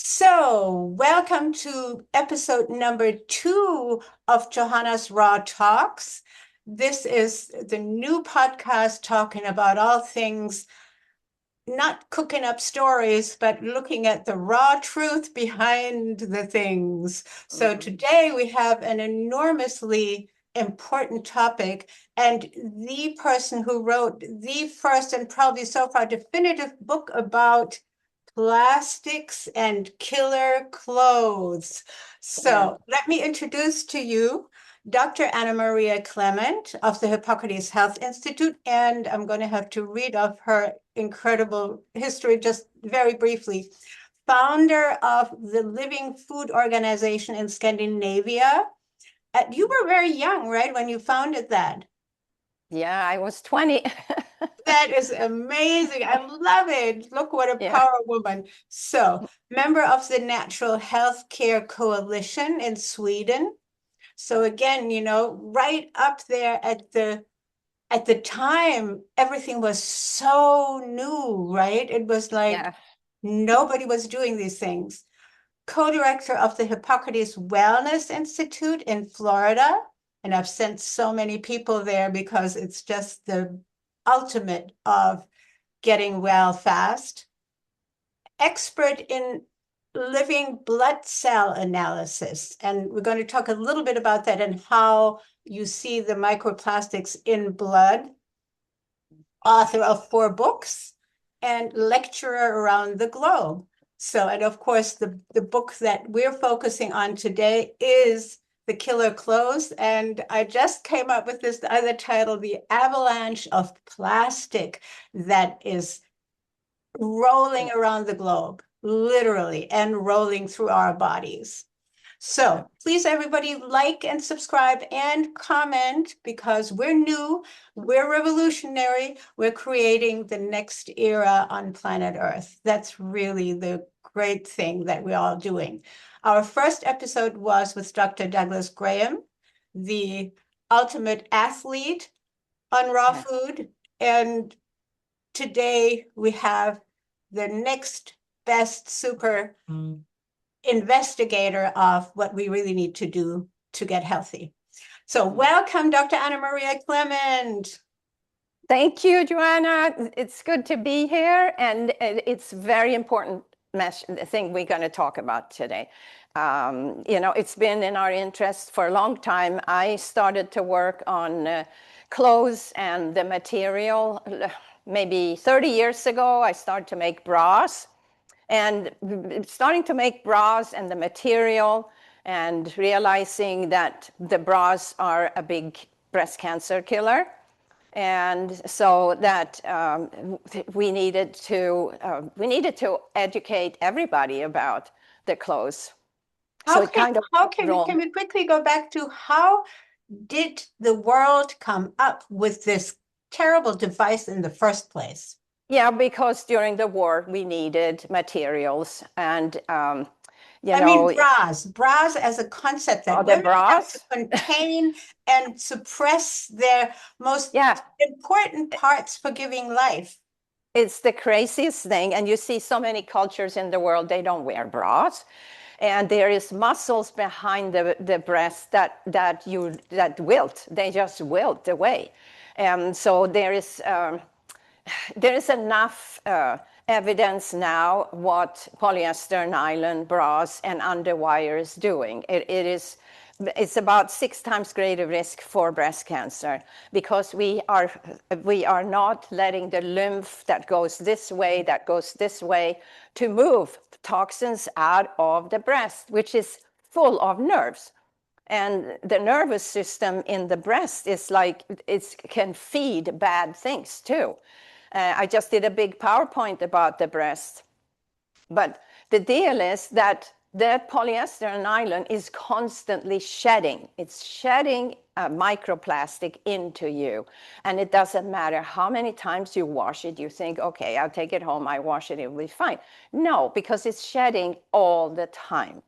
So, welcome to episode number 2 of Johanna's Raw Talks. This is the new podcast talking about all things, not cooking up stories, but looking at the raw truth behind the things. So, today we have an enormously important topic, and the person who wrote the first and probably so far definitive book about plastics and killer clothes. Yeah. So let me introduce to you Dr. Anna Maria Clement of the Hippocrates Health Institute, and I'm going to have to read off her incredible history just very briefly. Founder of the Living Food Organization in Scandinavia. You were very young, right, when you founded that? Yeah, I was 20. That is amazing. I love it. Look what a Yeah. power woman. So, member of the Natural Healthcare Coalition in Sweden. So again, right up there at the time, everything was so new, right? It was like Yeah. nobody was doing these things. Co-director of the Hippocrates Wellness Institute in Florida. And I've sent so many people there because it's just the ultimate of getting well fast. Expert in living blood cell analysis. And we're going to talk a little bit about that and how you see the microplastics in blood. Author of 4 books and lecturer around the globe. So, and of course, the book that we're focusing on today is The Killer Clothes. And I just came up with this other title, The Avalanche of Plastic that is rolling around the globe, literally, and rolling through our bodies. Yeah. So please, everybody, like and subscribe and comment because we're new, we're revolutionary, we're creating the next era on planet Earth. That's really the great thing that we're all doing. Our first episode was with Dr. Douglas Graham, the ultimate athlete on raw Yeah. food. And today we have the next best super investigator of what we really need to do to get healthy. So welcome, Dr. Anna Maria Clement. Thank you, Johanna. It's good to be here, and it's very important thing we're going to talk about today. It's been in our interest for a long time. I started to work on clothes and the material maybe 30 years ago. I started to make bras, and starting to make bras and the material and realizing that the bras are a big breast cancer killer. And so that we needed to educate everybody about the clothes. So it kind of How can we quickly go back to how did the world come up with this terrible device in the first place? Yeah, because during the war we needed materials, and bras as a concept that the women have to bras. contain and suppress their most Yeah, important parts for giving life. it's the craziest thing, and you see so many cultures in the world, they don't wear bras, and there is muscles behind the breast that wilt. They just wilt away, and so there is enough evidence now what polyester, nylon, bras, and underwire is doing. It's about 6 times greater risk for breast cancer because we are not letting the lymph that goes this way to move toxins out of the breast, which is full of nerves. And the nervous system in the breast is like, it can feed bad things too. I just did a big PowerPoint about the breast. But the deal is that the polyester and nylon is constantly shedding. It's shedding a microplastic into you. And it doesn't matter how many times you wash it. You think, okay, I'll take it home, I wash it, it will be fine. No, because it's shedding all the time.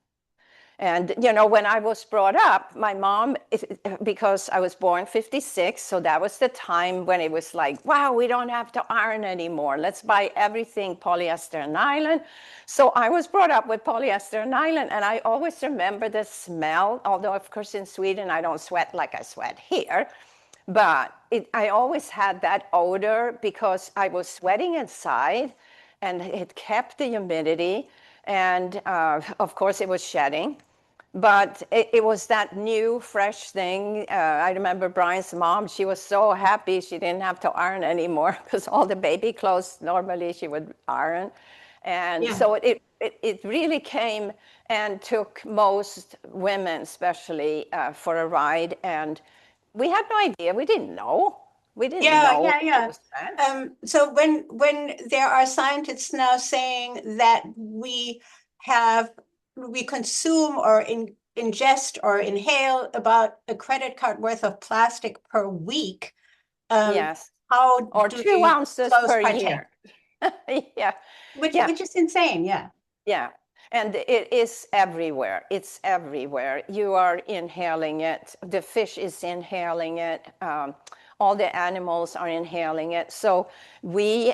And, you know, when I was brought up, my mom, because I was born 56, so that was the time when it was like, wow, we don't have to iron anymore. Let's buy everything polyester nylon. So I was brought up with polyester nylon, and I always remember the smell, although, of course, in Sweden, I don't sweat like I sweat here. But I always had that odor because I was sweating inside, and it kept the humidity. And, of course, it was shedding. But it was that new, fresh thing. I remember Brian's mom, she was so happy she didn't have to iron anymore because all the baby clothes, normally she would iron. And so it really came and took most women, especially, for a ride. And we had no idea. We didn't know. We didn't know it was bad. So when there are scientists now saying that we consume or ingest or inhale about a credit card worth of plastic per week, Yes. how Or do 2 the ounces clothes per partake? year. Yeah. Which Yeah. is insane, yeah. Yeah. And it is everywhere. It's everywhere. You are inhaling it. The fish is inhaling it. All the animals are inhaling it. So we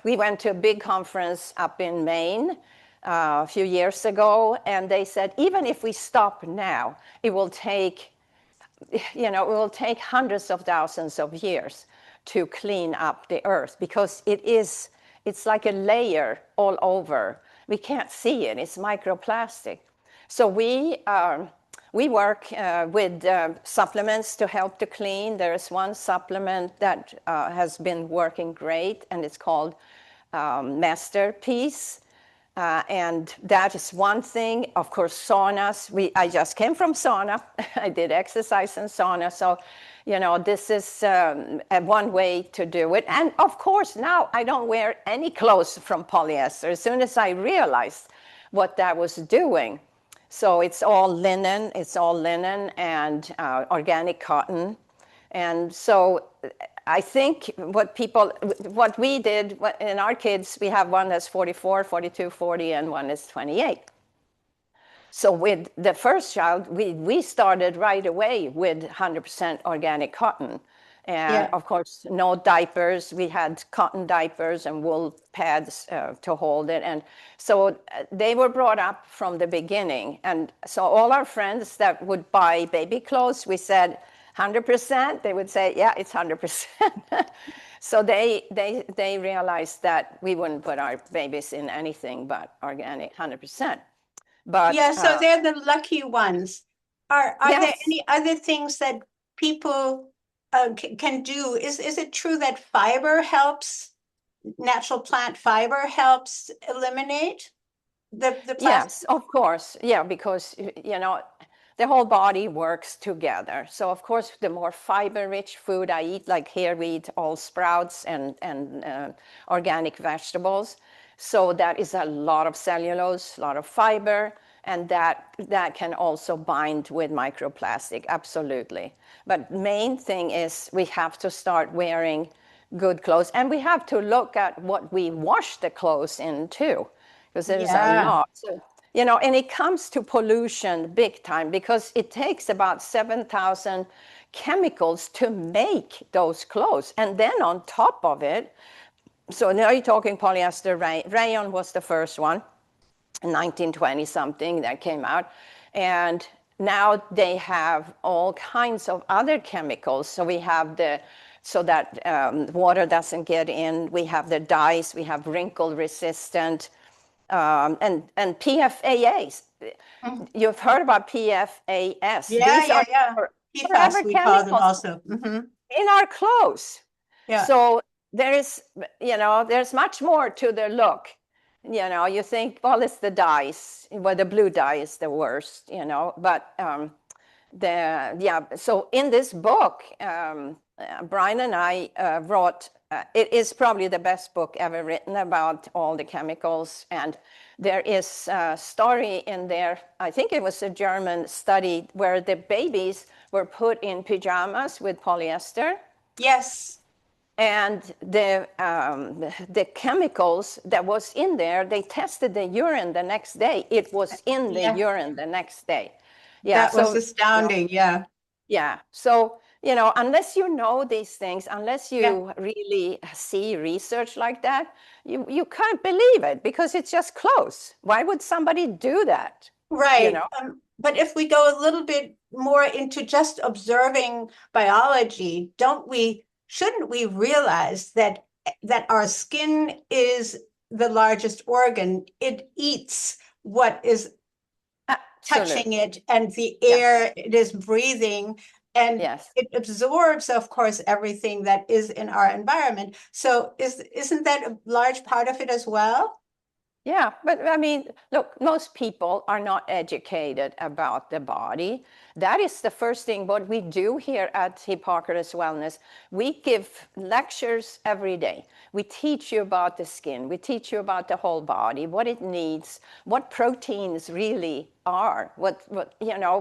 went to a big conference up in Maine a few years ago, and they said, even if we stop now, it will take hundreds of thousands of years to clean up the earth because it's like a layer all over. We can't see it. It's microplastic. So we work with supplements to help to clean. There's one supplement that has been working great, and it's called Masterpiece. And that is one thing. Of course, saunas. I just came from sauna. I did exercise in sauna. So, this is one way to do it. And of course, now I don't wear any clothes from polyester as soon as I realized what that was doing. So it's all linen. It's all linen and organic cotton. And so I think what we did in our kids, we have one that's 44, 42, 40, and one is 28. So with the first child, we started right away with 100% organic cotton. And of course, no diapers. We had cotton diapers and wool pads to hold it. And so they were brought up from the beginning. And so all our friends that would buy baby clothes, we said, 100%, they would say, yeah, it's 100%. So they realized that we wouldn't put our babies in anything but organic 100%. But so they're the lucky ones. Are there yes. any other things that people can do? Is it true that fiber helps, natural plant fiber helps eliminate the plastic? Yes, of course. Yeah, because, the whole body works together. So, of course, the more fiber-rich food I eat, like here we eat all sprouts and organic vegetables. So that is a lot of cellulose, a lot of fiber, and that can also bind with microplastic, absolutely. But main thing is we have to start wearing good clothes, and we have to look at what we wash the clothes in too, because there's a lot. So, and it comes to pollution big time because it takes about 7,000 chemicals to make those clothes. And then on top of it, so now you're talking polyester, rayon was the first one, 1920 something that came out. And now they have all kinds of other chemicals. So we have so that water doesn't get in. We have the dyes, we have wrinkle resistant, and PFAS. You've heard about PFAS. These are forever PFAS, we call them chemicals also. in our clothes. Yeah. So there's much more to the look. You think, well, it's the dyes. Well, the blue dye is the worst, but so in this book, Brian and I wrote, it is probably the best book ever written about all the chemicals. And there is a story in there, I think it was a German study, where the babies were put in pajamas with polyester. Yes. And the chemicals that was in there, they tested the urine the next day. It was in the Yeah, urine the next day. Yeah, that was so astounding. Yeah. yeah. So, unless you know these things, unless Yeah. you really see research like that, you can't believe it because it's just close. Why would somebody do that? You Right. know? But if we go a little bit more into just observing biology, shouldn't we realize that our skin is the largest organ? It eats what is touching Absolutely. it and the Yes. air it is breathing, and Yes. it absorbs, of course, everything that is in our environment. So isn't that a large part of it as well? Yeah, but I mean, look, most people are not educated about the body. That is the first thing. What we do here at Hippocrates Wellness, we give lectures every day. We teach you about the skin. We teach you about the whole body, what it needs, what proteins really are.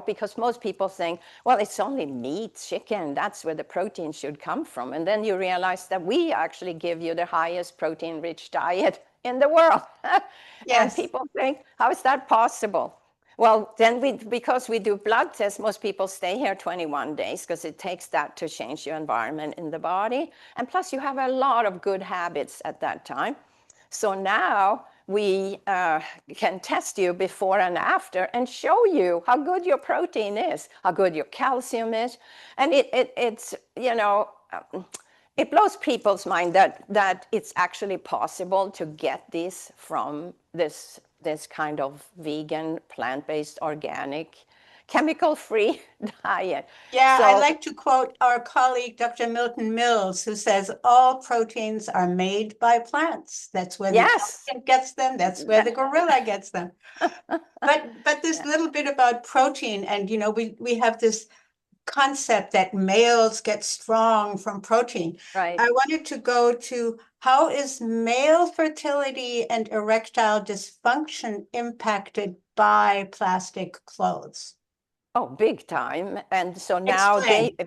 Because most people think, well, it's only meat, chicken. That's where the protein should come from. And then you realize that we actually give you the highest protein-rich diet in the world. And Yes. people think, how is that possible? Well, then because we do blood tests, most people stay here 21 days because it takes that to change your environment in the body. And plus, you have a lot of good habits at that time. So now we can test you before and after and show you how good your protein is, how good your calcium is. And it blows people's mind that it's actually possible to get this from this kind of vegan, plant-based, organic, chemical-free diet. Yeah, I So like to quote our colleague, Dr. Milton Mills, who says all proteins are made by plants. That's where the yes, elephant gets them, that's where the gorilla gets them. But this yeah, little bit about protein, and we have this concept that males get strong from protein. right. I wanted to go to how is male fertility and erectile dysfunction impacted by plastic clothes? Oh, big time. And so now Explain.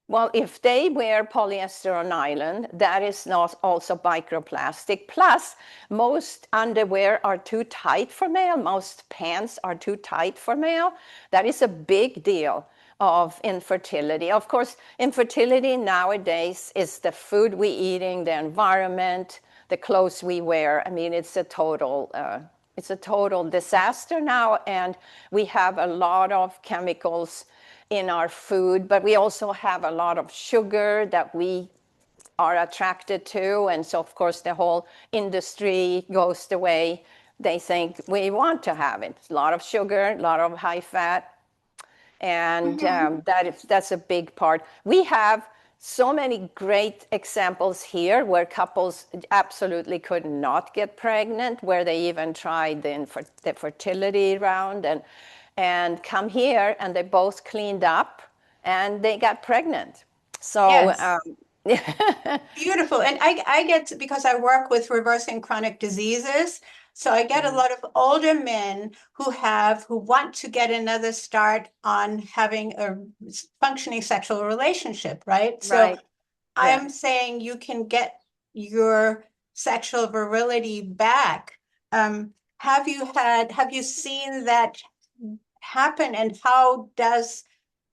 well, if they wear polyester or nylon, that is not also microplastic. Plus, most underwear are too tight for male. Most pants are too tight for male. That is a big deal of infertility. Of course, infertility nowadays is the food we eating, the environment, the clothes we wear. I mean, it's a total disaster now, and we have a lot of chemicals in our food, but we also have a lot of sugar that we are attracted to. And so, of course, the whole industry goes the way they think we want to have it. A lot of sugar, a lot of high fat. And Mhm. that's a big part. We have so many great examples here where couples absolutely could not get pregnant, where they even tried the fertility round and come here and they both cleaned up and they got pregnant. So Yes. Beautiful. And I get because I work with reversing chronic diseases. So I get a lot of older men who want to get another start on having a functioning sexual relationship, right? So right, I yeah. am saying you can get your sexual virility back. Have you seen that happen, and how does,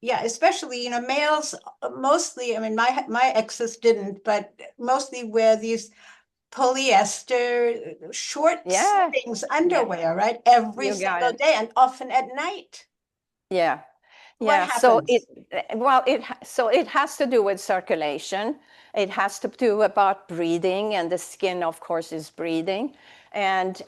yeah, especially, males mostly, I mean, my exes didn't, but mostly wear these polyester shorts Yeah, things, yeah, underwear, right? Every you got single it. day and often at night. Yeah. What Yeah, so happens? it has to do with circulation. It has to do about breathing, and the skin, of course, is breathing. And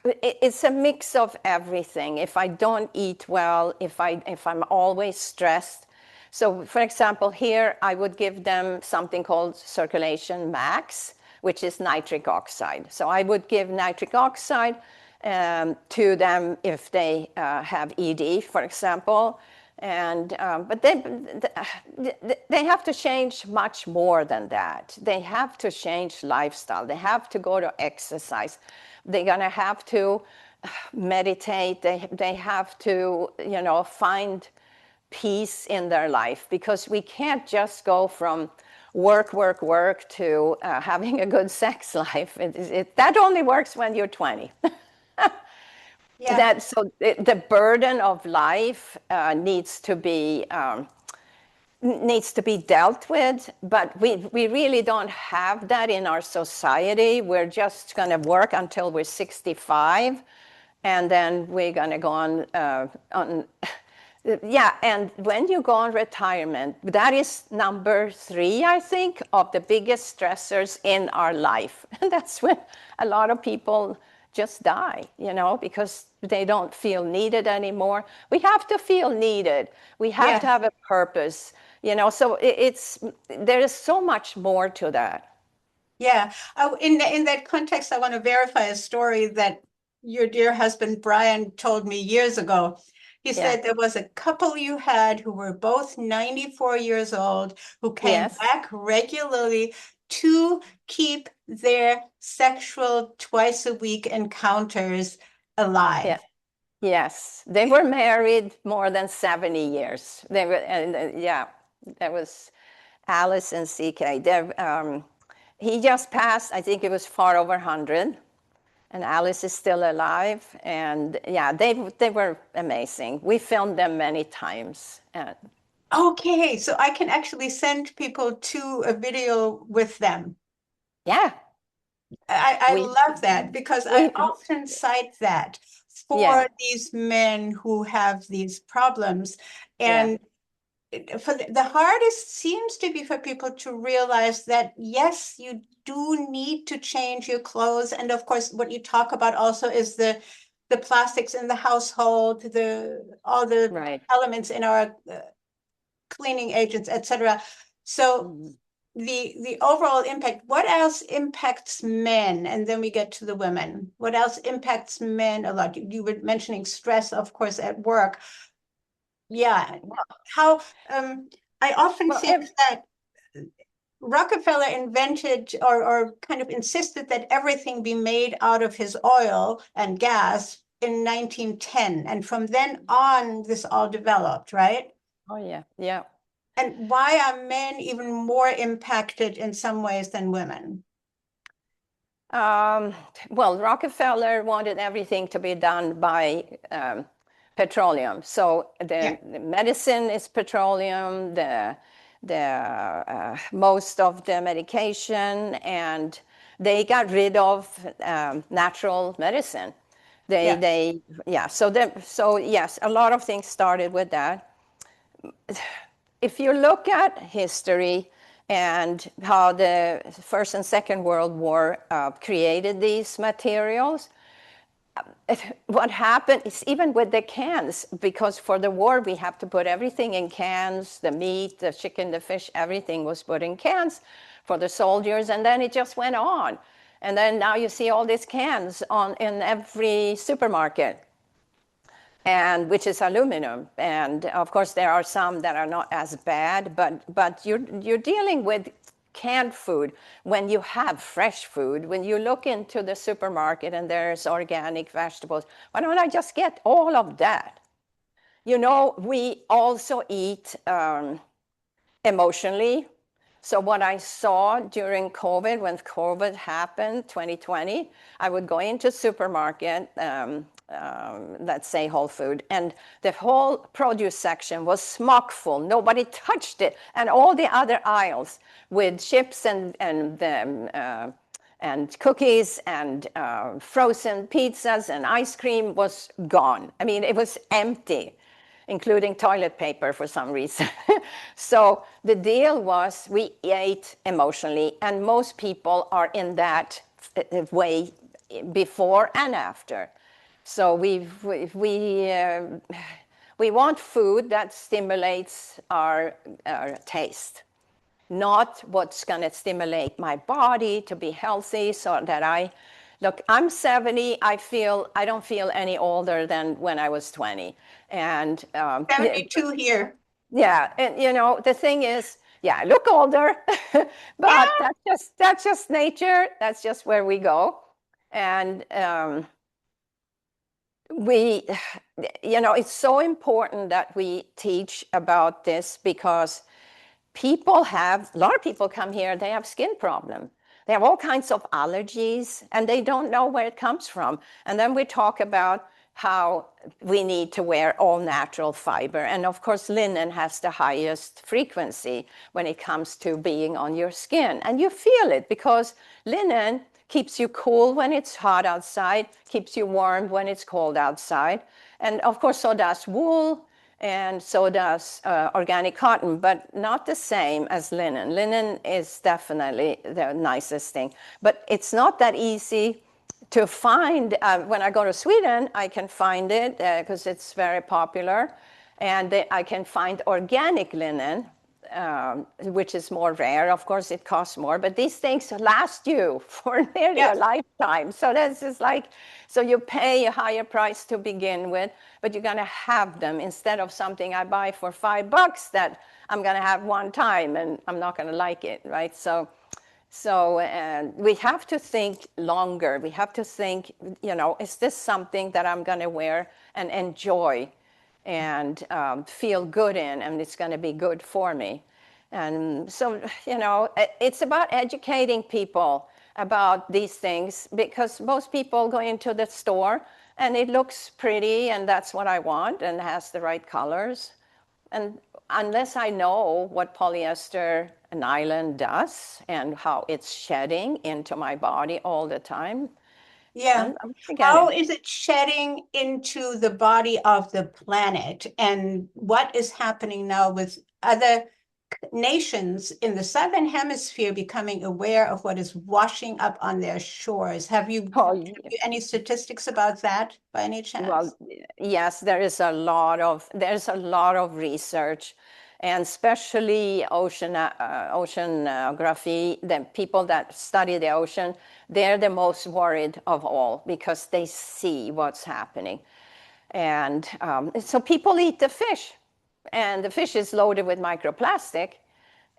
it's a mix of everything. If I don't eat well, if I'm always stressed. So, for example, here I would give them something called Circulation Max, which is nitric oxide. So I would give nitric oxide to them if they have ED, for example. And but they have to change much more than that. They have to change lifestyle. They have to go to exercise. They're gonna have to meditate. They have to find peace in their life, because we can't just go from work to having a good sex life. That only works when you're 20. Yeah. So the burden of life needs to be dealt with, but we really don't have that in our society. We're just going to work until we're 65, and then we're going to go on yeah, and when you go on retirement, that is number 3, I think, of the biggest stressors in our life. And that's when a lot of people just die, because they don't feel needed anymore. We have to feel needed. We have to Yes. have a purpose, so there is so much more to that. Yeah. In that context, I want to verify a story that your dear husband Brian told me years ago. He Yeah. said there was a couple you had who were both 94 years old who came Yes. back regularly to keep their sexual twice a week encounters alive. Yeah. Yes. They were married more than 70 years. They were, and yeah, that was Alice and CK. He just passed, I think it was far over 100, and Alice is still alive. And yeah, they were amazing. We filmed them many times. Okay, so I can actually send people to a video with them. Yeah, I we, love that because I we, often cite that yeah, for these men who have these problems. yeah, And for the hardest seems to be for people to realize that, yes, you do need to change your clothes. And of course, what you talk about also is the plastics in the household, all the right. elements in our cleaning agents, etc. So Mhm. the overall impact, what else impacts men? And then we get to the women. What else impacts men a lot? You were mentioning stress, of course, at work. Yeah. How I often Well, think that Rockefeller invented or kind of insisted that everything be made out of his oil and gas in 1910. And from then on, this all developed, right? oh yeah, yeah. And why are men even more impacted in some ways than women? Um, well, Rockefeller wanted everything to be done by petroleum. So Yeah, the medicine is petroleum, most of the medication, and they got rid of natural medicine. yeah. Yeah. So yes, a lot of things started with that. If you look at history and how the First and Second World War created these materials, what happened is even with the cans, because for the war we have to put everything in cans, the meat, the chicken, the fish, everything was put in cans for the soldiers, and then it just went on. And then now you see all these cans in every supermarket, and which is aluminum. And of course, there are some that are not as bad, but you're dealing with canned food when you have fresh food. When you look into the supermarket and there's organic vegetables, why don't I just get all of that? We also eat emotionally. So what I saw during COVID, when COVID happened, 2020, I would go into supermarket, let's say Whole Food, and the whole produce section was smock full. Nobody touched it, and all the other aisles with chips and cookies and frozen pizzas and ice cream was gone. I mean, it was empty, including toilet paper for some reason. So the deal was we ate emotionally, and most people are in that way before and after. So we want food that stimulates our taste, not what's going to stimulate my body to be healthy, so that I'm 70. I don't feel any older than when I was 20. And 72 here. yeah, and the thing is, yeah, I look older, but Yeah. that's just nature. That's just where we go. And we, it's so important that we teach about this, because a lot of people come here, they have skin problem. They have all kinds of allergies and they don't know where it comes from. And then we talk about how we need to wear all natural fiber. And of course, linen has the highest frequency when it comes to being on your skin. And you feel it because linen keeps you cool when it's hot outside, keeps you warm when it's cold outside. And of course, so does wool, and so does organic cotton, but not the same as linen. Linen is definitely the nicest thing, but it's not that easy to find. When I go to Sweden, I can find it because it's very popular, and I can find organic linen, which is more rare. Of course, it costs more, but these things last you for nearly a lifetime. So that's just like, so you pay a higher price to begin with, but you're going to have them instead of something I buy for $5 that I'm going to have one time and I'm not going to like it, right? So we have to think longer. We have to think, is this something that I'm going to wear and enjoy and feel good in, and it's going to be good for me? And so, it's about educating people about these things, because most people go into the store and it looks pretty and that's what I want and has the right colors. And unless I know what polyester nylon does and how it's shedding into my body all the time, Yeah. How is it shedding into the body of the planet? And what is happening now with other nations in the Southern Hemisphere becoming aware of what is washing up on their shores? Have you any statistics about that by any chance? Well, yes, there's a lot of research, and especially oceanography. The people that study the ocean, they're the most worried of all because they see what's happening. And so people eat the fish, and the fish is loaded with microplastic,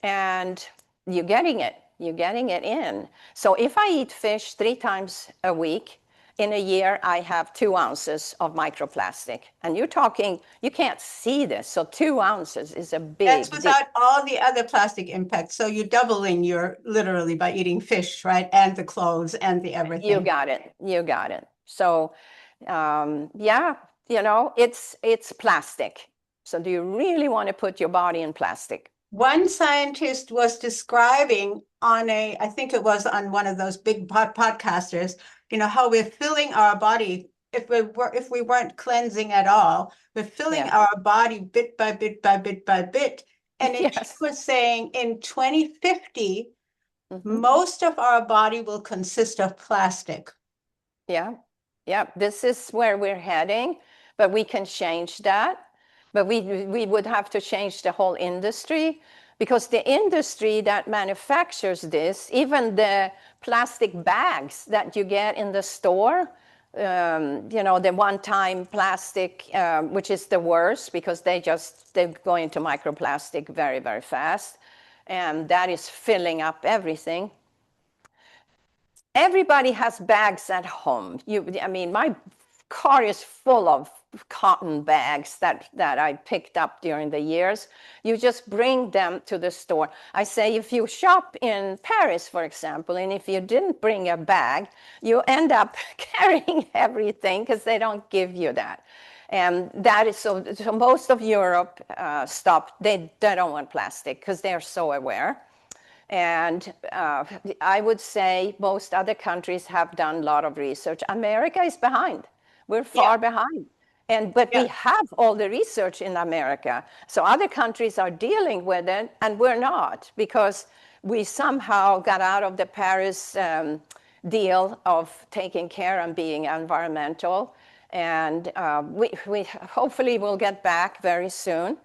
and you're getting it in. So if I eat fish 3 times a week, in a year, I have 2 ounces of microplastic. And you're talking, you can't see this. So 2 ounces is a big That's without all the other plastic impacts. So you're doubling literally by eating fish, right? And the clothes and the everything. You got it. So, it's plastic. So do you really want to put your body in plastic? One scientist was describing I think it was on one of those big podcasters, how we're filling our body. If we weren't cleansing at all, we're filling our body bit by bit by bit by bit. And it was saying in 2050, most of our body will consist of plastic. Yeah. This is where we're heading, but we can change that. But we would have to change the whole industry, because the industry that manufactures this, even the plastic bags that you get in the store, the one-time plastic, which is the worst because they go into microplastic very, very fast. And that is filling up everything. Everybody has bags at home. My car is full of cotton bags that I picked up during the years. You just bring them to the store. I say, if you shop in Paris, for example, and if you didn't bring a bag, you end up carrying everything because they don't give you that. And that is so most of Europe stopped. They don't want plastic because they're so aware. And I would say most other countries have done a lot of research. America is behind. We're far behind. But we have all the research in America. So other countries are dealing with it, and we're not, because we somehow got out of the Paris deal of taking care and being environmental. And we hopefully will get back very soon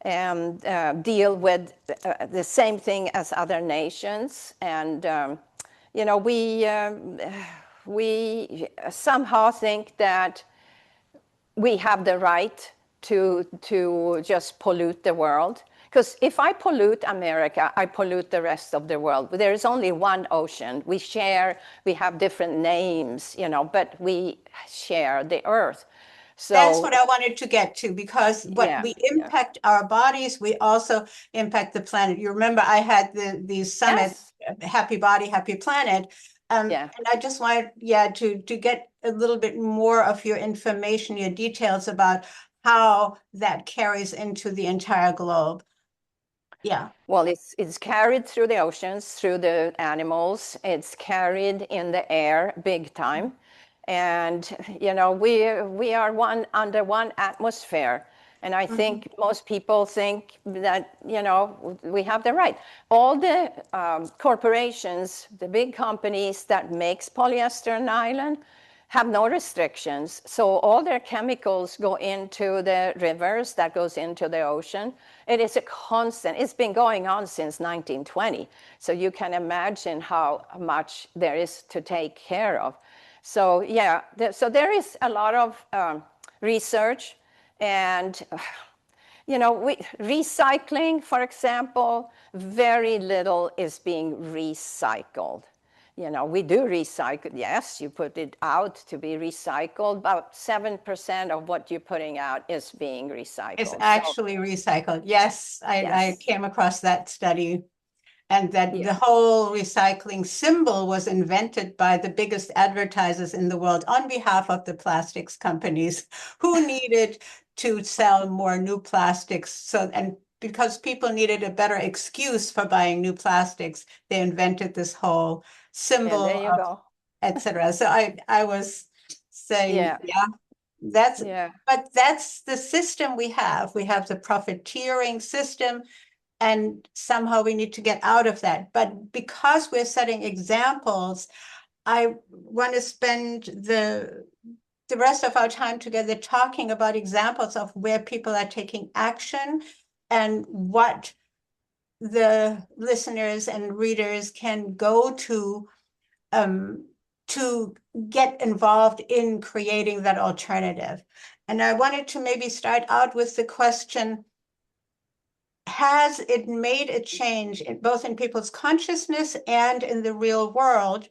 and deal with the same thing as other nations. And, we somehow think that we have the right to just pollute the world. Because if I pollute America, I pollute the rest of the world. There is only one ocean. We have different names, but we share the earth. That's So what I wanted to get to, because what yeah, we yeah. impact our bodies, we also impact the planet. You remember I had the summit, Yes, Happy Body, Happy Planet. yeah. And I just wanted, yeah, to get a little bit more of your information, your details about how that carries into the entire globe. Yeah. Well, it's carried through the oceans, through the animals. It's carried in the air, big time. And you know, we are under one atmosphere. And I Mhm. think most people think that, you know, we have the right. All the corporations, the big companies that makes polyester nylon, have no restrictions. So all their chemicals go into the rivers, that goes into the ocean. It is a constant, it's been going on since 1920. So you can imagine how much there is to take care of. So yeah, so there is a lot of research, and you know, recycling, for example, very little is being recycled. You know, we do recycle. Yes, you put it out to be recycled. About 7% of what you're putting out is being It's recycled. So actually recycled. Yes, I yes, came across that study. And that yeah, the whole recycling symbol was invented by the biggest advertisers in the world on behalf of the plastics companies who needed to sell more new plastics. So, and because people needed a better excuse for buying new plastics, they invented this whole and there symbol you of go. etc. So I was saying, Yeah, yeah, that's, yeah, but that's the system we have. We have the profiteering system, and somehow we need to get out of that. But because we're setting examples, I want to spend the rest of our time together talking about examples of where people are taking action and what the listeners and readers can go um, to get involved in creating that alternative. And I wanted to maybe start out with the question, has it made a change both in people's consciousness and in the real world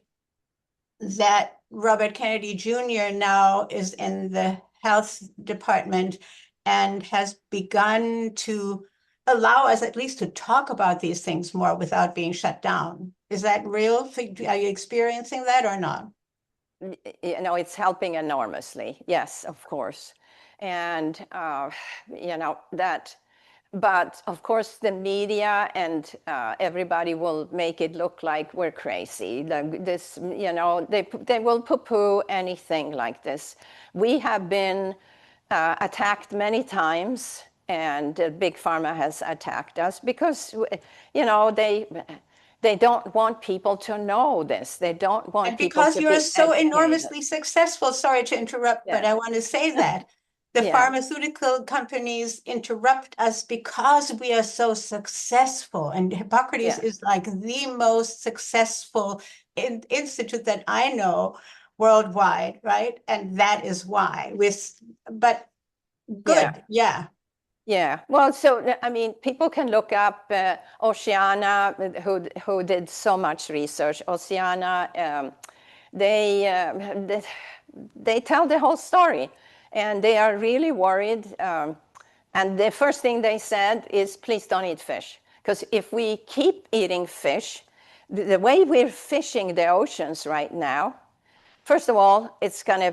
that Robert Kennedy Jr. now is in the health department and has begun to allow us at least to talk about these things more without being shut down? Is that real? Are you experiencing that or not? you know, it's helping enormously. Yes, of course. And, you know, that, but of course the media and everybody will make it look like we're crazy. This, you know, they will poo-poo anything like this. We have been attacked many times, and Big Pharma has attacked us because, you know, they don't want people to know this. They don't want And people because to you're be so educated. enormously successful, sorry to interrupt, but Yeah, I want to say that the yeah, pharmaceutical companies interrupt us because we are so successful. And Hippocrates yeah, is like the most successful institute that I know worldwide, right? And that is why. But yeah. good, yeah. Yeah, well, so I mean, people can look up Oceana, who did so much research. Oceana, they tell the whole story, and they are really worried. And the first thing they said is, please don't eat fish, because if we keep eating fish, the way we're fishing the oceans right now, first of all, it's gonna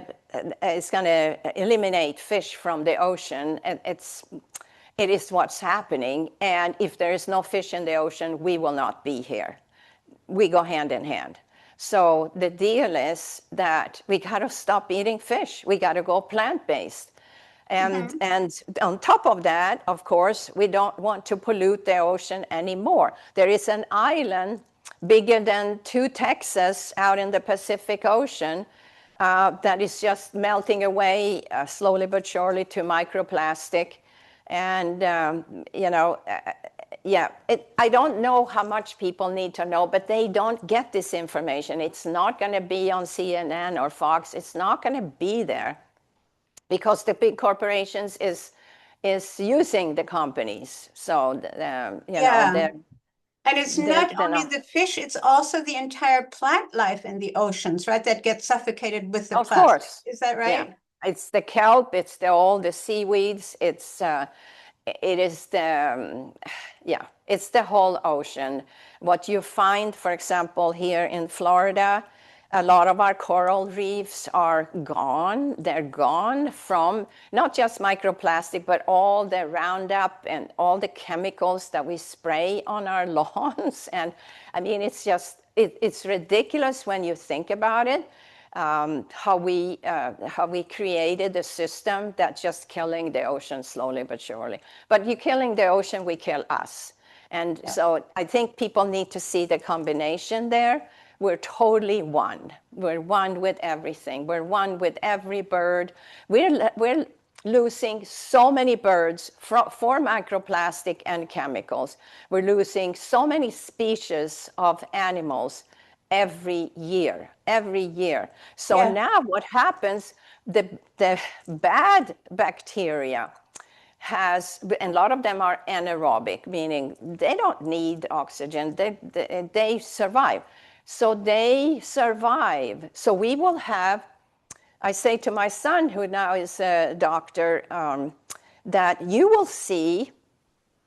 eliminate fish from the ocean, and it is what's happening. And if there is no fish in the ocean, we will not be here. We go hand in hand. So the deal is that we got to stop eating fish. We got to go plant-based. Mhm. And on top of that, of course, we don't want to pollute the ocean anymore. There is an island bigger than two Texas out in the Pacific Ocean that is just melting away slowly but surely to microplastic. And, you know, yeah, I don't know how much people need to know, but they don't get this information. It's not going to be on CNN or Fox. It's not going to be there because the big corporations is using the companies. So, you know, Yeah. And it's not they're only not. the fish, it's also the entire plant life in the oceans, right? That gets suffocated with the Of plastic. course. Is that Yeah. right? It's the kelp, it's all the seaweeds, it is it's the whole ocean. What you find, for example, here in Florida, a lot of our coral reefs are gone. They're gone from not just microplastic, but all the Roundup and all the chemicals that we spray on our lawns. And I mean, it's ridiculous when you think about it. How we created a system that's just killing the ocean slowly but surely. But you killing the ocean, we kill us. And so I think people need to see the combination there. We're totally one. We're one with everything. We're one with every bird. We're losing so many birds for microplastic and chemicals. We're losing so many species of animals every year. So now what happens, the bad bacteria and a lot of them are anaerobic, meaning they don't need oxygen, they survive. So they survive. So we will have, I say to my son, who now is a doctor, that you will see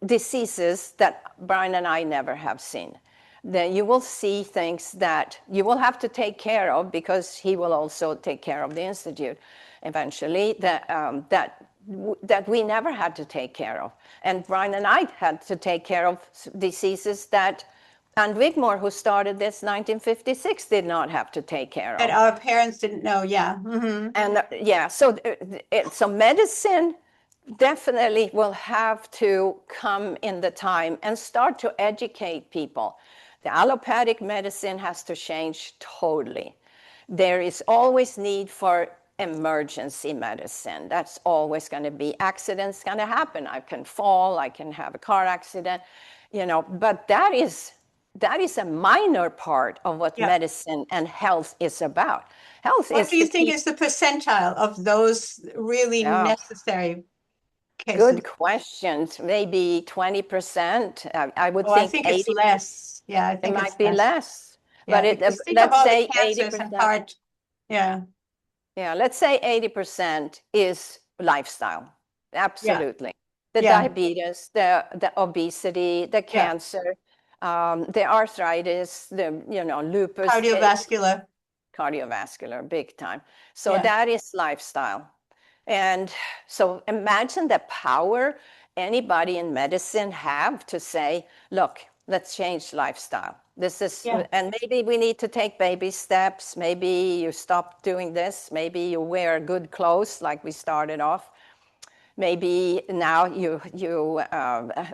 diseases that Brian and I never have seen. Then you will see things that you will have to take care of, because he will also take care of the Institute eventually, that we never had to take care of. And Brian and I had to take care of diseases that Ann Wigmore, who started this 1956, did not have to take care of. And our parents didn't know, And so medicine definitely will have to come in the time and start to educate people. The allopathic medicine has to change totally. There is always need for emergency medicine. That's always going to be. Accidents going to happen. I can fall, I can have a car accident, but that is a minor part of what medicine and health is about. What do you think is the percentile of those really necessary cases? Good questions. Maybe 20%. I would think. I think it's less. Yeah, I think it might be less. Yeah, but let's say 80%. Let's say 80% is lifestyle. Absolutely. The diabetes, the obesity, the cancer, the arthritis, the lupus. Cardiovascular, big time. So that is lifestyle. And so imagine the power anybody in medicine have to say, look, let's change lifestyle. This is, and maybe we need to take baby steps. Maybe you stop doing this. Maybe you wear good clothes like we started off. Maybe now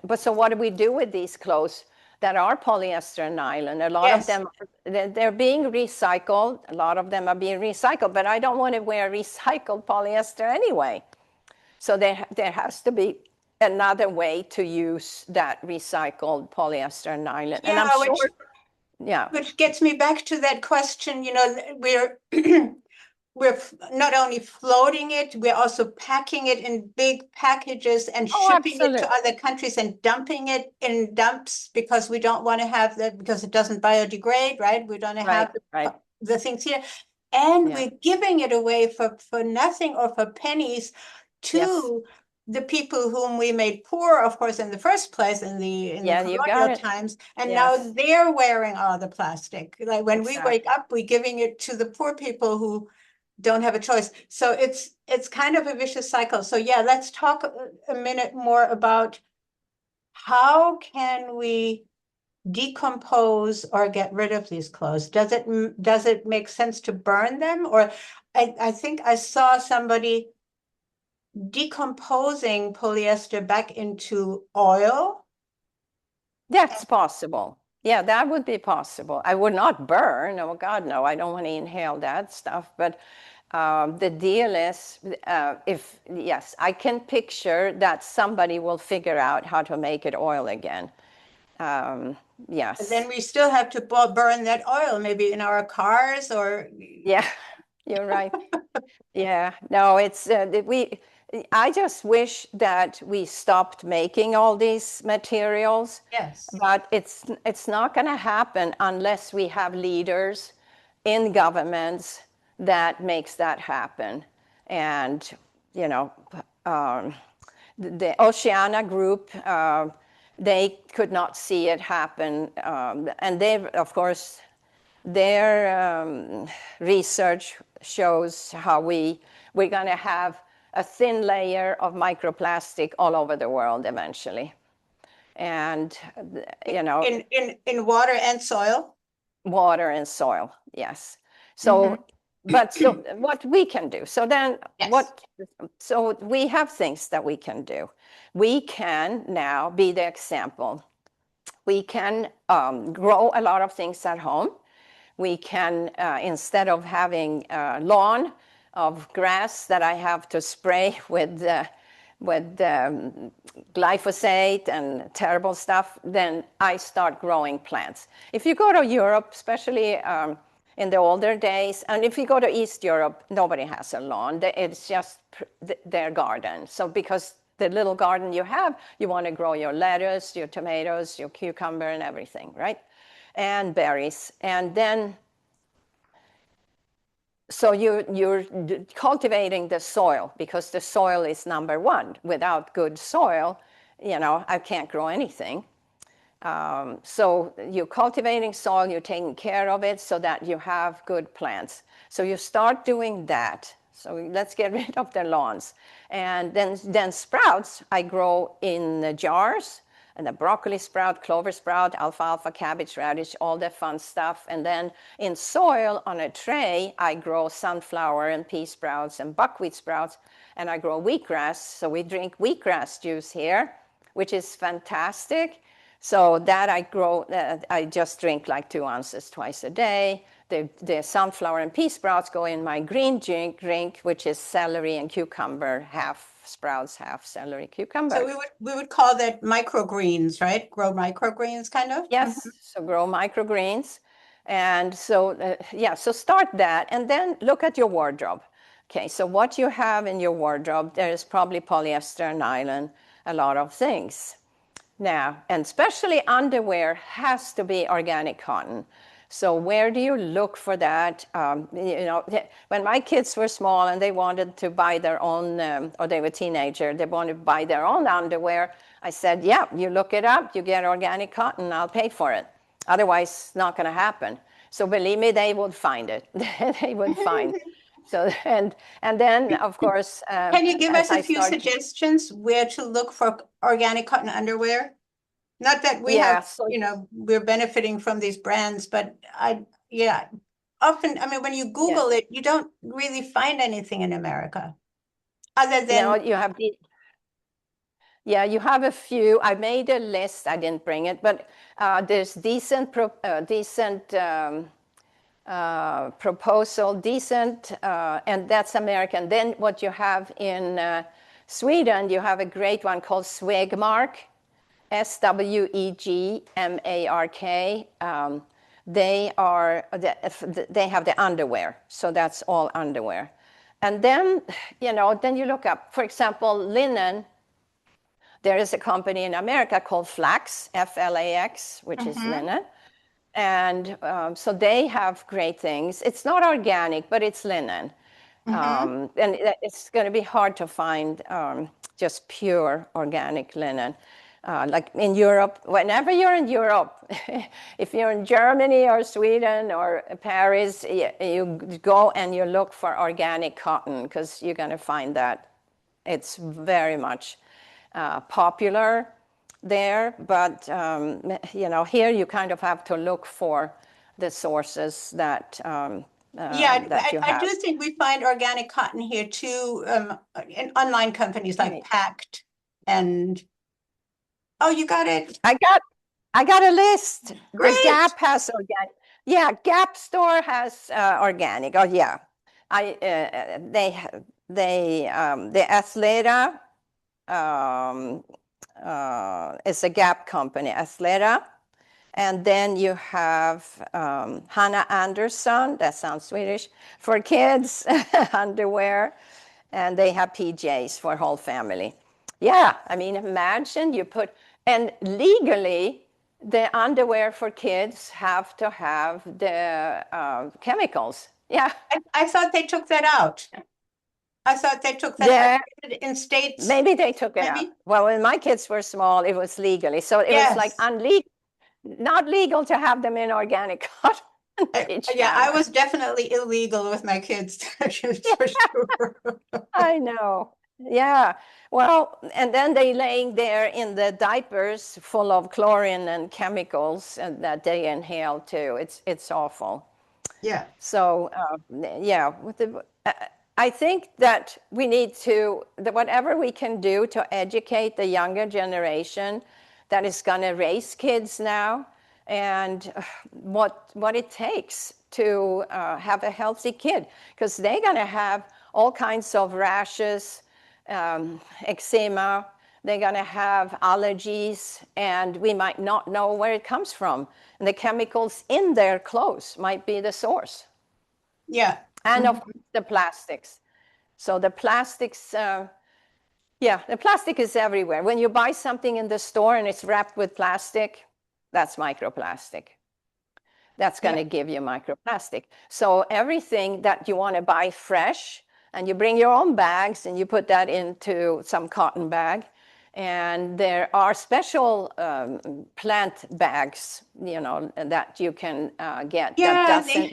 but so what do we do with these clothes that are polyester and nylon? A lot of them, they're being recycled. A lot of them are being recycled, but I don't want to wear recycled polyester anyway. So there has to be another way to use that recycled polyester and nylon. And I'm sure, which gets me back to that question, we're not only floating it, we're also packing it in big packages and shipping it to other countries and dumping it in dumps because we don't want to have that, because it doesn't biodegrade, right? We don't have the things here. And we're giving it away for nothing or for pennies to the people whom we made poor, of course, in the first place in the colonial times, and now they're wearing all the plastic. Like when we wake up, we're giving it to the poor people who don't have a choice. So it's kind of a vicious cycle. So let's talk a minute more about how can we decompose or get rid of these clothes. Does it make sense to burn them? Or I think I saw somebody decomposing polyester back into oil. That's possible. Yeah, that would be possible. I would not burn. Oh God, no, I don't want to inhale that stuff. But the deal is, I can picture that somebody will figure out how to make it oil again. Yes. And then we still have to burn that oil, maybe in our cars or. Yeah, you're right. No, I just wish that we stopped making all these materials. Yes. But it's not going to happen unless we have leaders in governments that makes that happen. And, you know, the Oceana group, they could not see it happen. And they, of course, their research shows how we're going to have a thin layer of microplastic all over the world eventually. And, you know, in water and soil. Water and soil, yes. So, but so what we can do. So then Yes. so we have things that we can do. We can now be the example. We can grow a lot of things at home. We can, instead of having a lawn of grass that I have to spray with glyphosate and terrible stuff, then I start growing plants. If you go to Europe, especially in the older days, and if you go to East Europe, nobody has a lawn. It's just their garden. So because the little garden you have, you want to grow your lettuce, your tomatoes, your cucumber, and everything, right? And berries. And then, so you're cultivating the soil, because the soil is number one. Without good soil, you know, I can't grow anything. So you're cultivating soil, you're taking care of it so that you have good plants. So you start doing that. So let's get rid of the lawns. And then sprouts, I grow in the jars, and the broccoli sprout, clover sprout, alfalfa, cabbage, radish, all the fun stuff. And then in soil on a tray, I grow sunflower and pea sprouts and buckwheat sprouts, and I grow wheatgrass. So we drink wheatgrass juice here, which is fantastic. So that I grow, I just drink like 2 ounces twice a day. The sunflower and pea sprouts go in my green drink, which is celery and cucumber, half sprouts, half celery, cucumber. So we would call that microgreens, right? Grow microgreens, kind of? Yes, so grow microgreens. And so, yeah, so start that, and then look at your wardrobe. Okay, so what you have in your wardrobe, there is probably polyester, nylon, a lot of things. Now, and especially underwear has to be organic cotton. So where do you look for that? You know, when my kids were small and they wanted to buy their own, or they were teenagers, they wanted to buy their own underwear, I said, yeah, you look it up, you get organic cotton, I'll pay for it. Otherwise, it's not going to happen. So believe me, they would find it. They would find. So, and then, of course, can you give us a few suggestions where to look for organic cotton underwear? Not that we have, so, you know, we're benefiting from these brands, but often, I mean, when you Google it, you don't really find anything in America other than. No, you have you have a few. I made a list. I didn't bring it, but there's decent proposal, and that's American. Then what you have in Sweden, you have a great one called Swegmark, Swegmark. They have the underwear, so that's all underwear. And then, you know, then you look up, for example, linen. There is a company in America called Flax, Flax, which is linen. And so they have great things. It's not organic, but it's linen. And it's going to be hard to find just pure organic linen. Like in Europe, whenever you're in Europe, if you're in Germany or Sweden or Paris, you go and you look for organic cotton, because you're going to find that it's very much popular there. But, you know, here you kind of have to look for the sources that I do think we find organic cotton here too, in online companies like Pact and. Oh, you got it. I got a list. Great. The Gap has organic. Yeah, Gap store has organic. Oh yeah, the Athleta is a Gap company, Athleta. And then you have Hanna Andersson, that sounds Swedish, for kids underwear, and they have PJs for whole family. Yeah, I mean, imagine you put. And legally, the underwear for kids have to have the chemicals. Yeah. I thought they took that out. I thought they took that Yeah, out in states, maybe they took it out. maybe? Well, when my kids were small, it was legally. So it was like Yes. not legal to have them in organic cotton Yeah, I pajamas. was definitely illegal with my kids, Yeah, for sure. I know. Yeah. Well, and then they laying there in the diapers full of chlorine and chemicals and that they inhale too. It's awful. Yeah. So yeah, I think that we need to whatever we can do to educate the younger generation that is going to raise kids now, and what it takes to have a healthy kid, because they're going to have all kinds of rashes, eczema. They're going to have allergies, and we might not know where it comes from. And the chemicals in their clothes might be the source. Yeah. And of Mhm. course, the plastics. So the plastics, yeah, the plastic is everywhere. When you buy something in the store and it's wrapped with plastic, that's microplastic. That's going to give you microplastic. So everything that you want to buy fresh, and you bring your own bags and you put that into some cotton bag. And there are special plant bags, that you can get that Yeah, doesn't.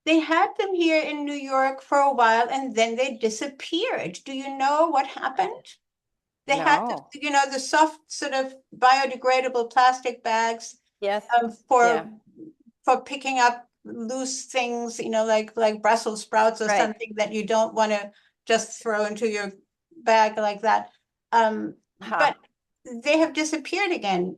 they had them here in New York for a while and then they disappeared. Do you know what happened? They had No. the soft sort of biodegradable plastic bags Yes. um, Yeah. for for picking up loose things, like Brussels sprouts or Right. something that you don't want to just throw into your bag like that. Huh. But they have disappeared again.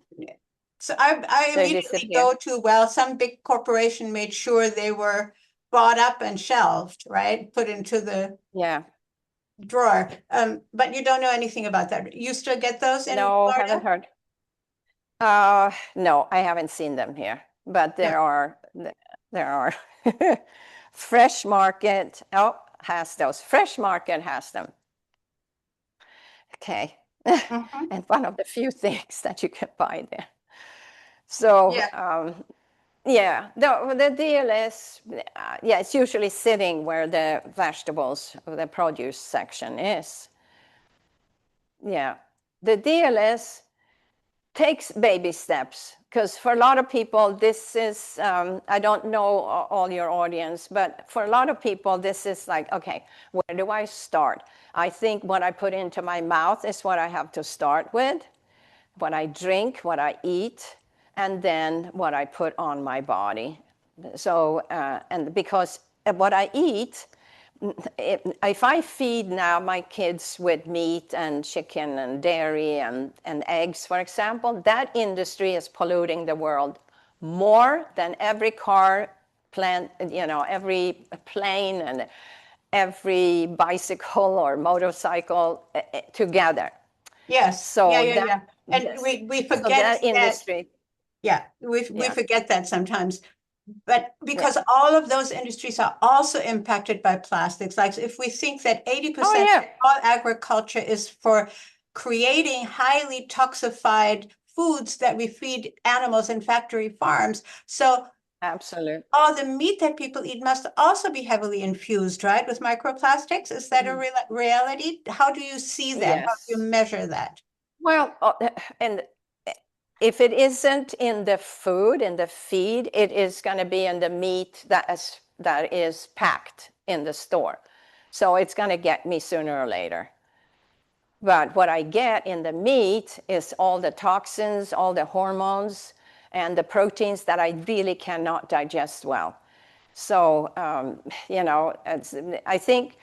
So I They immediately disappear. go to, well, some big corporation made sure they were bought up and shelved, right? Put into the Yeah. drawer. But you don't know anything about that. You still get those in No, haven't Florida? heard. No, I haven't seen them here, but Yeah. there are Fresh Market. Oh, has those. Fresh Market has them. Okay. Mhm. And one of the few things that you can buy there. So, Yeah. yeah, the deal is, yeah, it's usually sitting where the vegetables, the produce section is. Yeah. The deal is, takes baby steps, because for a lot of people this is I don't know all your audience, but for a lot of people this is like, okay, where do I start? I think what I put into my mouth is what I have to start with, what I drink, what I eat, and then what I put on my body. So and because what I eat, if I feed now my kids with meat and chicken and dairy and eggs, for example, that industry is polluting the world more than every car, plant, every plane and every bicycle or motorcycle together. Yes. Yeah, So yeah, that, yeah. And yes, we so forget that that, industry, yeah, we yeah. forget that sometimes. But Yeah. because all of those industries are also impacted by plastics, like if we think that Oh 80% yeah, of all agriculture is for creating highly toxified foods that we feed animals in factory farms. So absolutely. all the meat that people eat must also be heavily infused, right, with microplastics. Is that a reality? How do you see that? How do you Yes. measure that? Well, and if it isn't in the food, in the feed, it is going to be in the meat that is packed in the store. So it's going to get me sooner or later. But what I get in the meat is all the toxins, all the hormones, and the proteins that I really cannot digest well. So, I think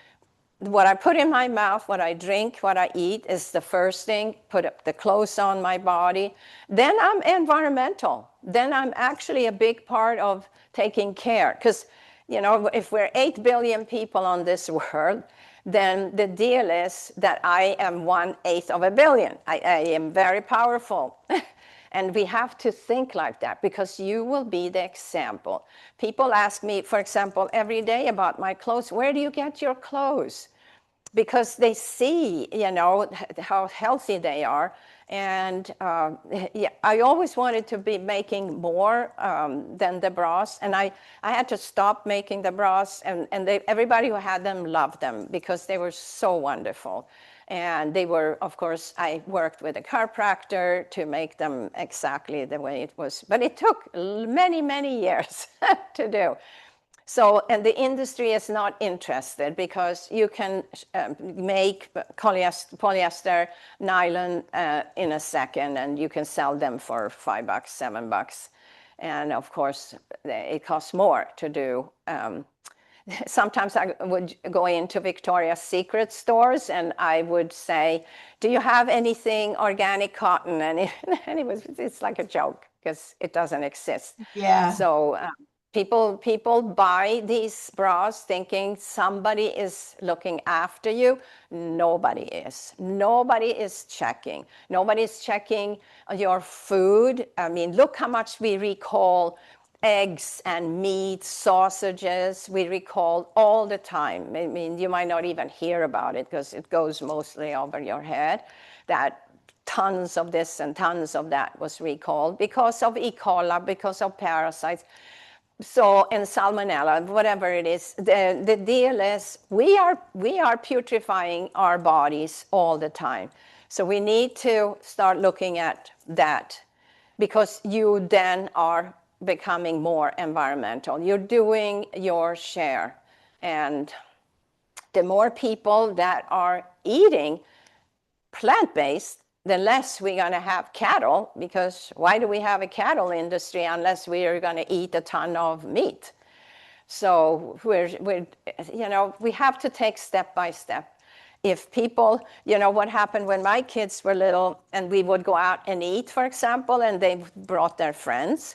what I put in my mouth, what I drink, what I eat is the first thing. Put up the clothes on my body. Then I'm environmental. Then I'm actually a big part of taking care. Because, if we're 8 billion people on this world, then the deal is that I am 1/8 of a billion. I am very powerful. And we have to think like that, because you will be the example. People ask me, for example, every day about my clothes. Where do you get your clothes? Because they see, how healthy they are. And yeah, I always wanted to be making more than the bras. And I had to stop making the bras. And everybody who had them loved them because they were so wonderful. And they were, of course, I worked with a chiropractor to make them exactly the way it was. But it took many, many years to do. So, and the industry is not interested because you can make polyester nylon in a second, and you can sell them for $5, $7. And of course, it costs more to do. Sometimes I would go into Victoria's Secret stores and I would say, do you have anything organic cotton? And it's like a joke because it doesn't exist. Yeah. So people buy these bras thinking somebody is looking after you. Nobody is. Nobody is checking. Nobody is checking your food. I mean, look how much we recall eggs and meat, sausages, we recall all the time. I mean, you might not even hear about it because it goes mostly over your head, that tons of this and tons of that was recalled because of E. coli, because of parasites. So, and salmonella, whatever it is, the deal is we are putrefying our bodies all the time. So we need to start looking at that because you then are becoming more environmental. You're doing your share. And the more people that are eating plant-based, the less we're going to have cattle, because why do we have a cattle industry unless we are going to eat a ton of meat? So we have to take step by step. If people, what happened when my kids were little and we would go out and eat, for example, and they brought their friends,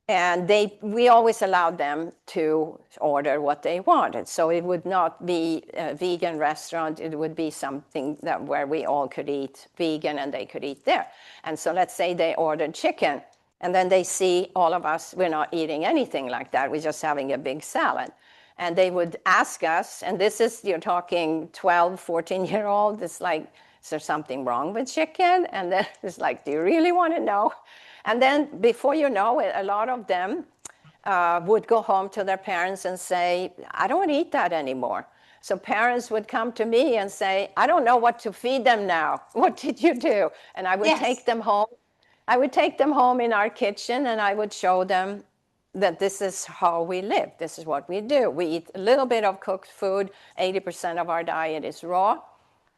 and we always allowed them to order what they wanted. So it would not be a vegan restaurant. It would be something where we all could eat vegan and they could eat there. And so let's say they ordered chicken, and then they see all of us, we're not eating anything like that. We're just having a big salad. And they would ask us, and this is, you're talking 12, 14-year-old, it's like, is there something wrong with chicken? And then it's like, do you really want to know? And then before you know it, a lot of them would go home to their parents and say, I don't eat that anymore. So parents would come to me and say, I don't know what to feed them now. What did you do? And I would take them home. I would take them home in our kitchen and I would show them that this is how we live. This is what we do. We eat a little bit of cooked food. 80% of our diet is raw.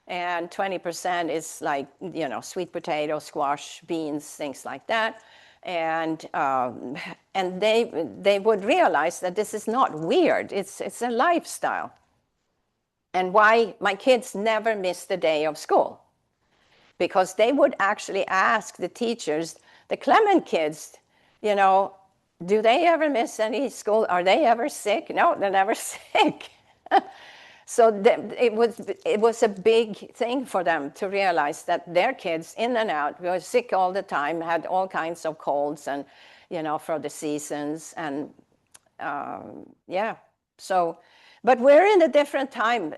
And 20% is like, sweet potato, squash, beans, things like that. And they would realize that this is not weird. It's a lifestyle. And why my kids never missed a day of school. Because they would actually ask the teachers, the Clement kids, do they ever miss any school? Are they ever sick? No, they're never sick. So it was a big thing for them to realize that their kids, in and out, were sick all the time, had all kinds of colds and, for the seasons. And so, but we're in a different time.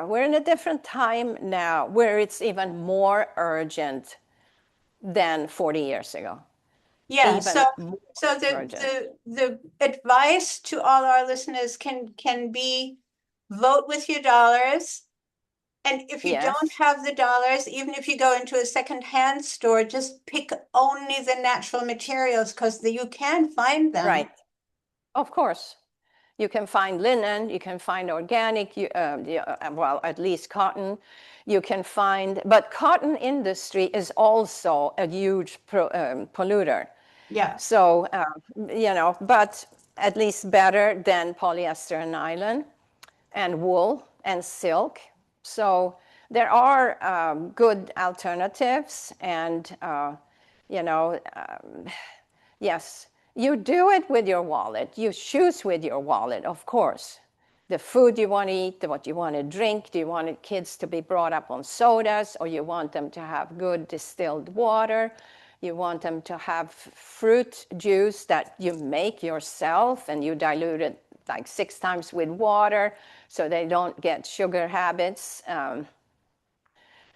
We're in a different time now where it's even more urgent than 40 years ago. Yeah, so the advice to all our listeners can be vote with your dollars. And if you don't have the dollars, even if you go into a secondhand store, just pick only the natural materials because you can find them. Right. Of course. You can find linen, you can find organic, well, at least cotton. You can find, but cotton industry is also a huge polluter. Yeah. So, but at least better than polyester and nylon and wool and silk. So there are good alternatives and, yes, you do it with your wallet. You choose with your wallet, of course. The food you want to eat, what you want to drink. Do you want kids to be brought up on sodas, or you want them to have good distilled water? You want them to have fruit juice that you make yourself and you dilute it like 6 times with water so they don't get sugar habits.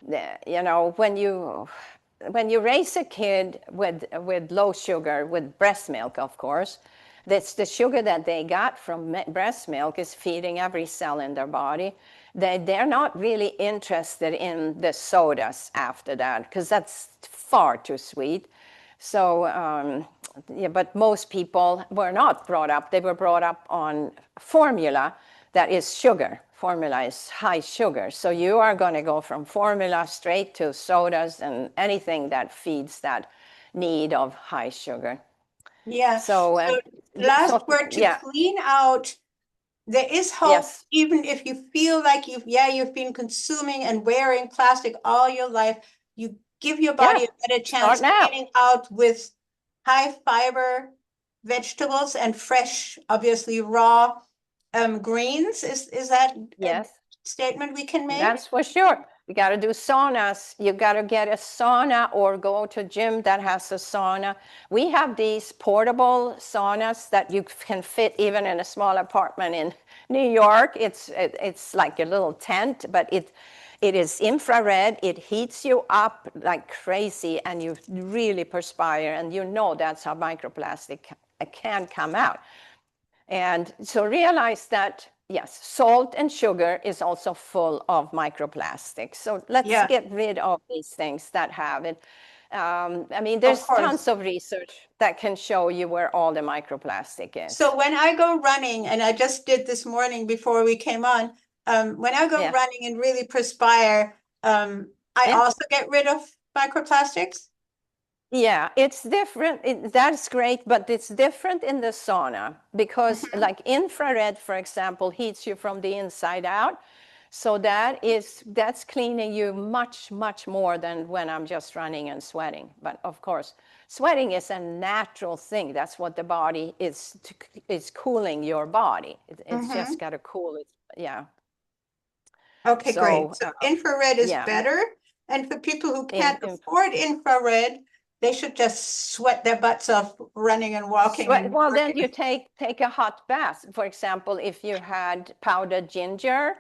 you know, when you raise a kid with low sugar, with breast milk, of course, that's the sugar that they got from breast milk is feeding every cell in their body. They're not really interested in the sodas after that because that's far too sweet. So, yeah, but most people were not brought up. They were brought up on formula that is sugar. Formula is high sugar. So you are going to go from formula straight to sodas and anything that feeds that need of high sugar. Yeah. So, So last so word to yeah, clean out. There is hope, yes, even if you feel like you've been consuming and wearing plastic all your life. You give your body yeah, a better start chance now. cleaning out with high fiber vegetables and fresh, obviously raw greens. Is that a Yes. statement we can make? That's for sure. You got to do saunas. You got to get a sauna or go to a gym that has a sauna. We have these portable saunas that you can fit even in a small apartment in New York. It's like a little tent, but it is infrared. It heats you up like crazy, and you really perspire, and you know that's how microplastic can come out. And so realize that, yes, salt and sugar is also full of microplastics. So let's Yeah, get rid of these things that have it. I mean, of there's course. tons of research that can show you where all the microplastic is. So when I go running, and I just did this morning before we came on, when I go Yeah, running and really perspire, I yeah. also get rid of microplastics. Yeah, it's different. That's great, but it's different in the sauna because, Mhm. like infrared, for example, heats you from the inside out. So that's cleaning you much, much more than when I'm just running and sweating. But of course, sweating is a natural thing. That's what the body is cooling your body. It's just Mhm. got to cool it. Yeah. Okay, great. So So infrared is yeah, better. And for people who in, can't in afford infrared, they should just sweat their butts off running and walking sweat. and Well, then working. you take a hot bath. For example, if you had powdered ginger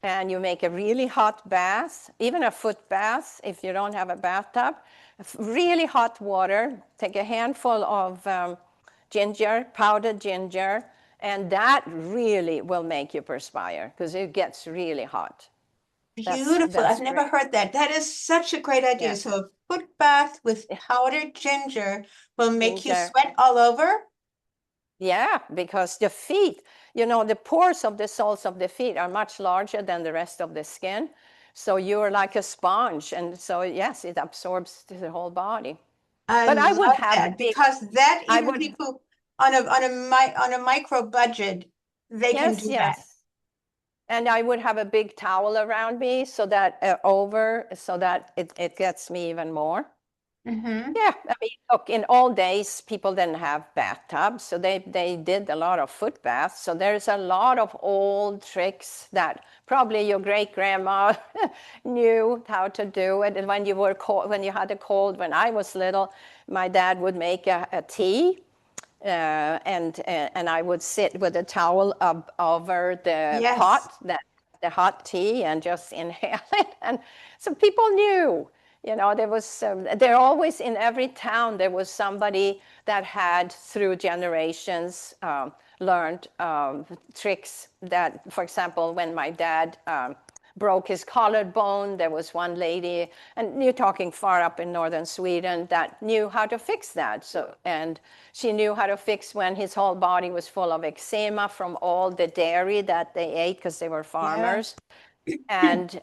and you make a really hot bath, even a foot bath, if you don't have a bathtub, really hot water, take a handful of ginger, powdered ginger, and that really will make you perspire because it gets really hot. Beautiful. I've That's never great. heard that. That is such a great idea. Yeah, So a foot bath with powdered ginger will make you ginger. sweat all over. Yeah, because the feet, you know, the pores of the soles of the feet are much larger than the rest of the skin. So you're like a sponge. And so, yes, it absorbs the whole body. I But I would love have a that big, because that I even would, people on a micro budget, they can yes, do that. yes. And I would have a big towel around me so that so that it gets me even more. Hmm. Yeah, I mean, look, in old days, people didn't have bathtubs, so they did a lot of foot baths. So there's a lot of old tricks that probably your great grandma knew how to do it. And when you were cold, when you had a cold, when I was little, my dad would make a tea, and I would sit with a towel up over the Yes. pot, the hot tea, and just inhale it. And so people knew. You know, there always in every town there was somebody that had through generations learned tricks that, for example, when my dad broke his collarbone, there was one lady, and you're talking far up in northern Sweden, that knew how to fix that. So, and she knew how to fix when his whole body was full of eczema from all the dairy that they ate because they were Yeah. farmers. And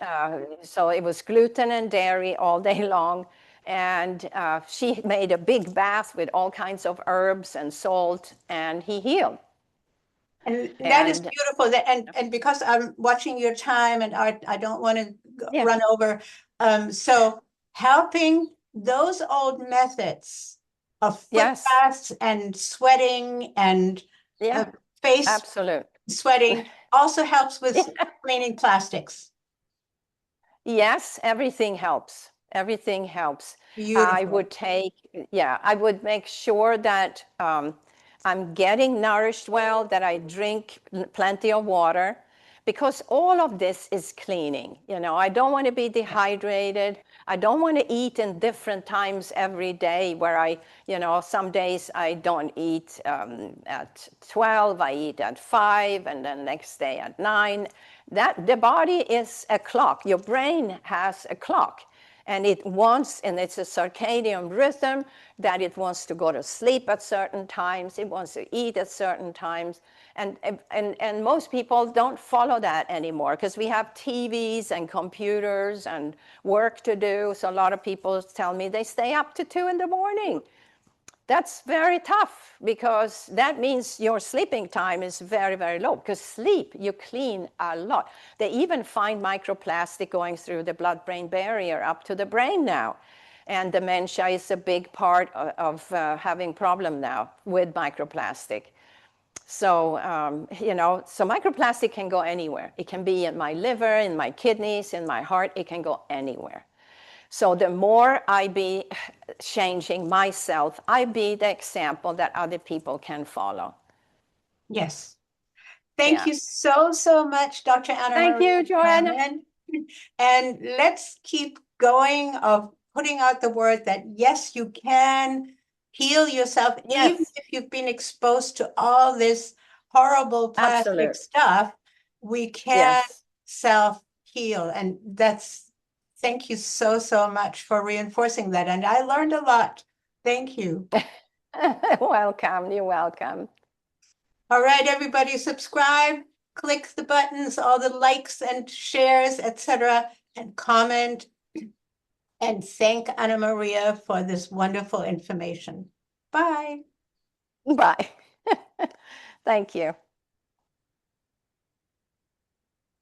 so it was gluten and dairy all day long. And she made a big bath with all kinds of herbs and salt, and he healed. And that is And beautiful. And because I'm watching your time and I don't want to yeah, run over. So helping those old methods of foot yes, baths and sweating and yeah, uh, face absolute. sweating also helps with cleaning plastics. Yes, everything helps. Everything helps. I Beautiful. would take, yeah, I would make sure that I'm getting nourished well, that I drink plenty of water. because all of this is cleaning. You know, I don't want to be dehydrated. I don't want to eat in different times every day where some days I don't eat at 12, I eat at 5, and then next day at 9. The body is a clock. Your brain has a clock. And it's a circadian rhythm that it wants to go to sleep at certain times. It wants to eat at certain times. And most people don't follow that anymore because we have TVs and computers and work to do. So a lot of people tell me they stay up to 2 in the morning. That's very tough because that means your sleeping time is very, very low. Because sleep, you clean a lot. They even find microplastic going through the blood-brain barrier up to the brain now. And dementia is a big part of having problem now with microplastic. So, so microplastic can go anywhere. It can be in my liver, in my kidneys, in my heart. It can go anywhere. So the more I be changing myself, I be the example that other people can follow. Yes. Thank you so, so much, Dr. Anna Thank Maria you, Johanna. Clement. And let's keep going of putting out the word that, yes, you can heal yourself, even if you've been exposed to all this horrible plastic stuff, we can self-heal. And thank you so, so much for reinforcing that. And I learned a lot. Thank you. Welcome. You're welcome. All right, everybody, subscribe, click the buttons, all the likes and shares, etc., and comment. And thank Anna Maria for this wonderful information. Bye. Bye. Thank you.